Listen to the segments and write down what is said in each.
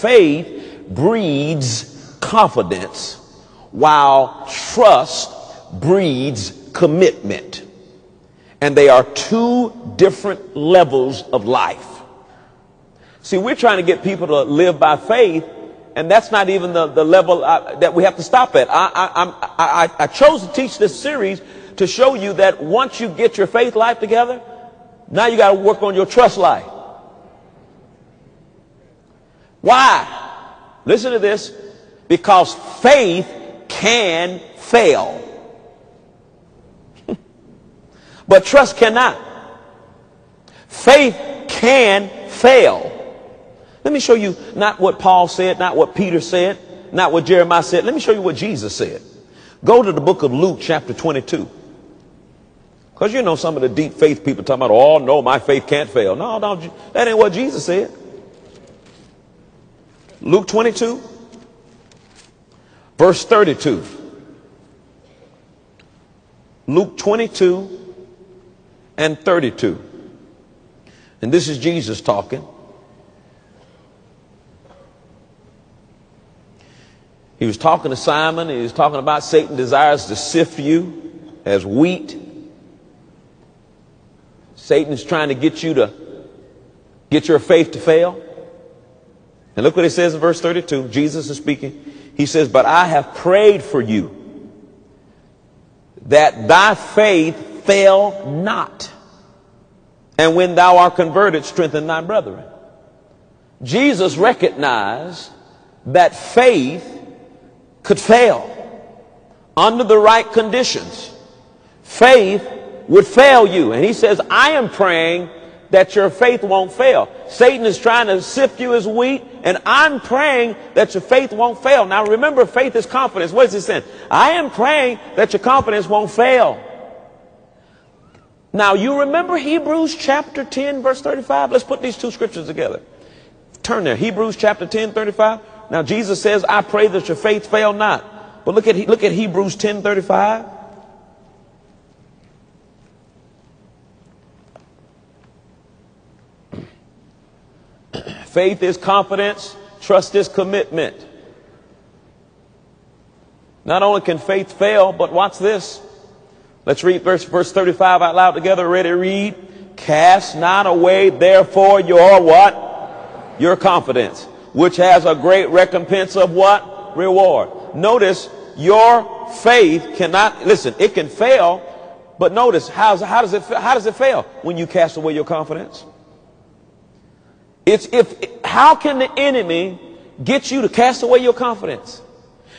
Faith breeds confidence, while trust breeds commitment. And they are two different levels of life. See, we're trying to get people to live by faith, and that's not even the level that we have to stop at. I chose to teach this series to show you that once you get your faith life together, now you got to work on your trust life. Why? Listen to this. Because faith can fail, but trust cannot. Faith can fail. Let me show you not what Paul said, not what Peter said, not what Jeremiah said. Let me show you what Jesus said. Go to the book of Luke chapter 22. Because you know some of the deep faith people talking about, oh no, my faith can't fail. No, that ain't what Jesus said. Luke 22, verse 32. Luke 22 and 32. And this is Jesus talking. He was talking to Simon. He was talking about Satan desires to sift you as wheat. Satan is trying to get you to get your faith to fail. And look what it says in verse 32. Jesus is speaking. He says, but I have prayed for you that thy faith fail not. And when thou art converted, strengthen thy brethren. Jesus recognized that faith could fail under the right conditions. Faith would fail you. And he says, I am praying that your faith won't fail. Satan is trying to sift you as wheat, and I'm praying that your faith won't fail. Now remember, faith is confidence. What is he saying? I am praying that your confidence won't fail. Now you remember Hebrews chapter 10 verse 35? Let's put these two scriptures together. Turn there. Hebrews chapter 10, 35. Now Jesus says, I pray that your faith fail not. But look at Hebrews 10, 35. Faith is confidence. Trust is commitment. Not only can faith fail, but watch this. Let's read verse 35 out loud together. Ready to read? Cast not away therefore your what? Your confidence, which has a great recompense of what? Reward. Notice your faith cannot, listen, it can fail, but notice how does it fail? When you cast away your confidence. How can the enemy get you to cast away your confidence?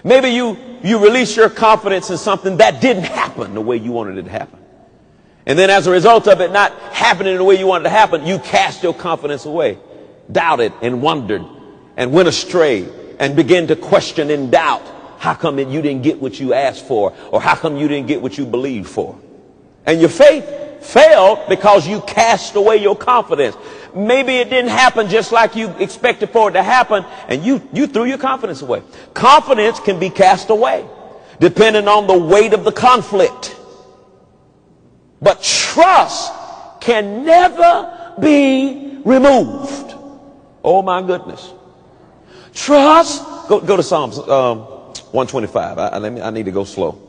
Maybe you release your confidence in something that didn't happen the way you wanted it to happen. And then as a result of it not happening the way you wanted it to happen, you cast your confidence away, doubted and wondered and went astray and began to question and doubt. How come you didn't get what you asked for? Or how come you didn't get what you believed for? And your faith failed because you cast away your confidence. Maybe it didn't happen just like you expected for it to happen, and you threw your confidence away. Confidence can be cast away depending on the weight of the conflict. But trust can never be removed. Oh my goodness. Trust. Go to Psalms 125. I need to go slow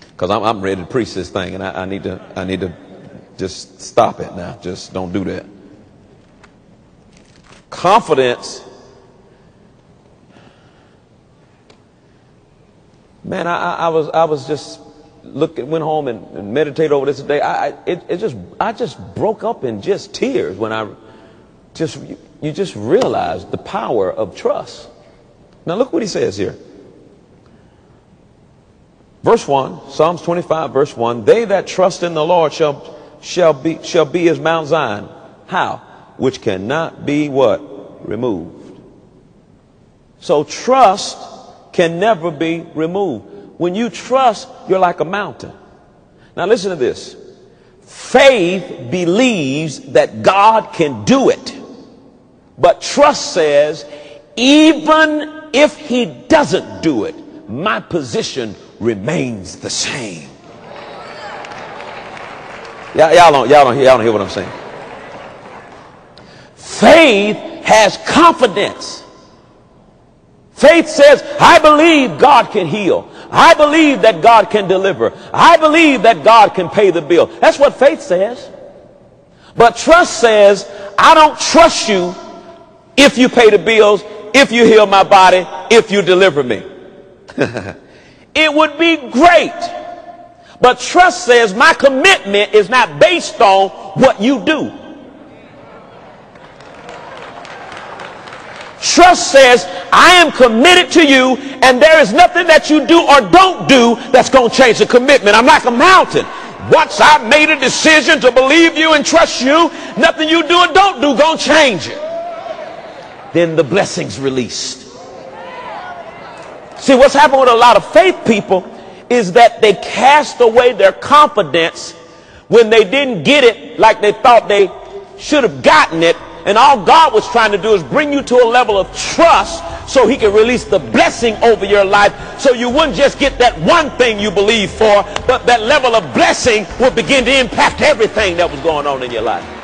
because I'm ready to preach this thing, and I need to just stop it now. Just don't do that. Confidence. Man, I was just went home and meditated over this today. I just broke up in just tears when you just realize the power of trust. Now look what he says here. Verse 1, Psalms 25, verse 1. They that trust in the Lord shall be as Mount Zion. How? Which cannot be what? Removed. So trust can never be removed. When you trust, you're like a mountain. Now listen to this. Faith believes that God can do it. But trust says, even if he doesn't do it, my position remains the same. Y'all don't hear what I'm saying. Faith has confidence Faith says, I believe God can heal. I believe that God can deliver. I believe that God can pay the bill. That's what faith says. But trust says, I don't trust you if you pay the bills, if you heal my body, if you deliver me. It would be great. But trust says my commitment is not based on what you do. Trust says, I am committed to you, and there is nothing that you do or don't do that's going to change the commitment. I'm like a mountain. Once I've made a decision to believe you and trust you, nothing you do or don't do going to change it. Then the blessing's released. See, what's happened with a lot of faith people is that they cast away their confidence when they didn't get it like they thought they should have gotten it. And all God was trying to do is bring you to a level of trust so he can release the blessing over your life, so you wouldn't just get that one thing you believe for, but that level of blessing would begin to impact everything that was going on in your life.